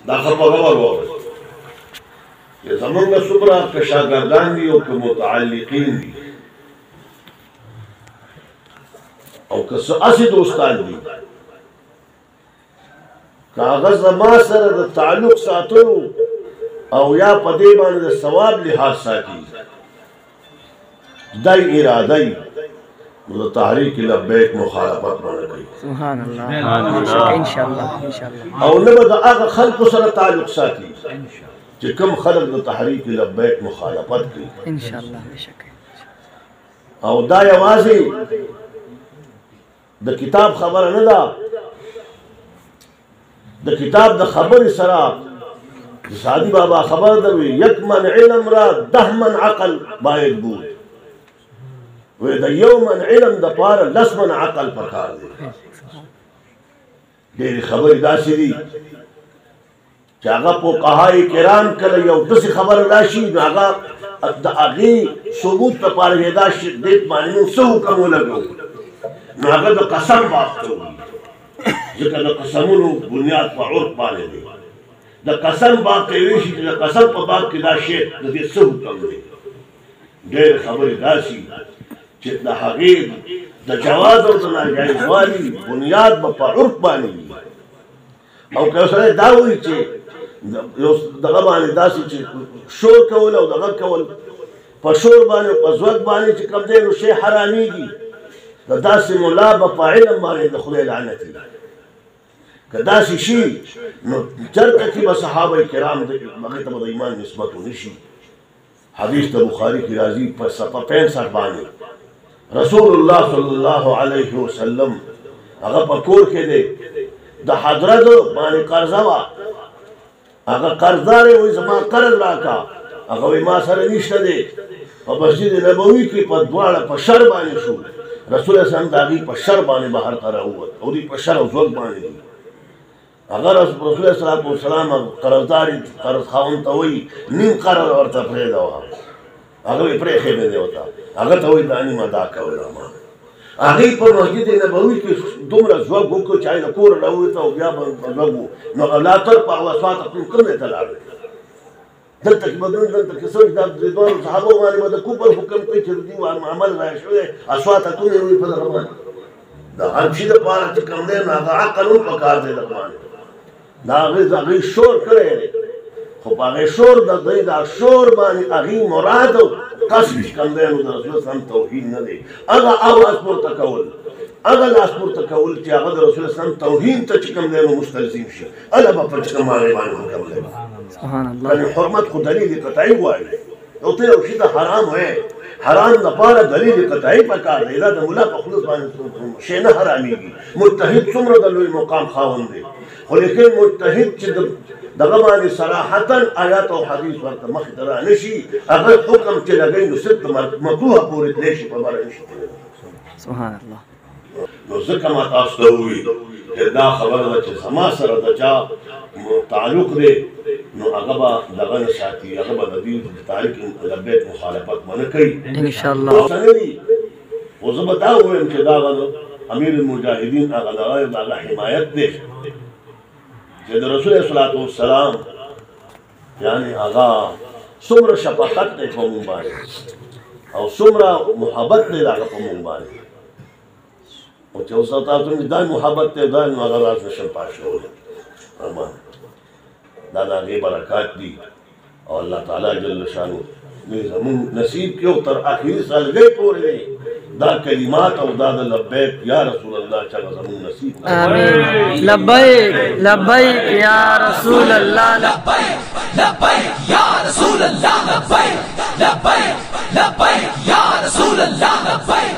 دا خبر وره چې زمونږ څومره که شاګردان دي او که متعلقین دي او که څه اسې دوستان دي که هغه زما سره د تعلق ساتلو او یا په دې باندې د ثواب لحاظ ساتي دای اراده یې نو د تحریک لبیک مخالفت نه کوي. سبحان الله ان شاء الله ان شاء الله. او نه به د هغه خلکو سره تعلق ساتي چې کوم خلک د تحریک لبیک مخالفت کوي ان شاء الله. بشک. او دا یوازې د کتاب خبره نه ده، د کتاب د خبرې سره سعدي بابا خبر ده یک من علم را 10 من عقل باید بود و د یو من علم د پاره 10 من عقل پکار دی. ډېرې خبرې داسې دي چې هغه فقهای کرام کله یو داسې خبره راشي نو هغه د هغې ثبوت لپاره یې دا دې باندې نو څه حکم ولګوو نو هغه د قسم باب ته وایي، ځکه د قسمونو بنیاد په عرف باندې دی. د قسم باب ته وایي چې د قسم په باب کې دا شی د دې څه حکم دی. ډېرې خبرې داسې چې د هغې د جواز او د ناجایزوالي بنیاد به په عرف باندې وي. او که یو سړی دا وایي چې یو دغه باندې داسې چې شور کول او دغه کول په شور باندې او په ځواک باندې چې کوم دی نو شی حرامېږي، د داسې ملا به په علم باندې د خدای لعنت وي. که داسې شي نو چېرته کې به صحابه کرام هغې ته به د ایمان نسبت ونه شي. حدیث د بخاري کې راځي په صفحه 65 باندې رسول الله صلی الله علیه وسلم هغه په کور کې دی، د حضرت باندې قرضه وه، هغه قرضدار یې وایي زما قرض راکړه، هغه وایي ما سره نشته دی. په مسجد نبوي کې په دواړه په شر باندې شو، رسول الله صلی الله علیه وسلم د هغې په شر باندې بهر ته راووت او دوی په شر او ځواک باندې دي. هغه رسول الله صلی الله علیه وسلم قرضدار قرض خاوند ته وایي نیم قرض ورته پرېږده، هغه یې پرېښی دی ورته، هغه ته وایي دا نیم ادا کوله ما. هغې په مسجد نبوي کې دومره ځواک وکړو چې هغې د کوره راووته او بیا به ځواک وو نو لا تر په هغه سواته کوم ځای ته لاړل. دلته کې بدلون دلته کې څه دا د دوه صحابو باندې به د کفر حکم کوي چې د دوی عمل رایې شوی اسواته کوي وي په دغه باندې د هر شي دپاره چې کوم دی نو هغه عقل هم پکار دی دغه باندې. دا هغې شور کړی دی خو په هغې شور د دوی دا شور باندې هغې مراد قصد چې کوم دی نو د رسول اسلام توحید نه دی. هغه اواز پورته کول، هغه لاس پورته کول چې هغه د رسول اسلام توحید ته چې کوم دی نو مستلزم شي، هغه به پر چې کوم هغې باندې حکم دی. سبحان الله. یعنې حرمت خو دلیل قطعي غواړي. او ته یو شي ته حرام وایې، حرام لپاره دلیل قطعي پکار دی. دا د ملا په خلوص باندې شی نه حرامېږي. مجتهد څومره د لوی مقام خاوند دی، خو لیکن مجتهد چې دغه باندې صراحتا آیات او حدیث ورته مخې ته را نه شي، هغه حکم چې لګوي نو صرف مکروه پورې تللی شي په بره نه شي. سبحان الله. نو ځکه ما تاسو ته ووایي چې دا خبره ده چې زما سره د چا تعلق دی نو هغه به دغه نه ساتي، هغه به د دې تحریک لبیک مخالفت ونه کوي انشاءالله. خو زه به دا ووایم چې دا امیر المجاهدین هغه دغه حمایت دی چې د رسول صلوات والسلام یعنې هغه څومره شفقت دی په مونږ باندې او څومره محبت دی د هغه په مونږ باندې. او چې اوس تاسو مې دا محبت دی دا نو هغه راز نشم پاشولی. دا د هغې برکات دي او الله تعالی جل شانو زمونږ نصیب کې او تر آخري سالګۍ پورې دی دا کلمات او دا د لبیک یا رسول الله چې هغه زمونږ نصیب. آمین. لبیک لبیک یا رسول الله. لبیک لبیک یا رسول الله. لبیک لبیک لبیک یا رسول الله. لبیک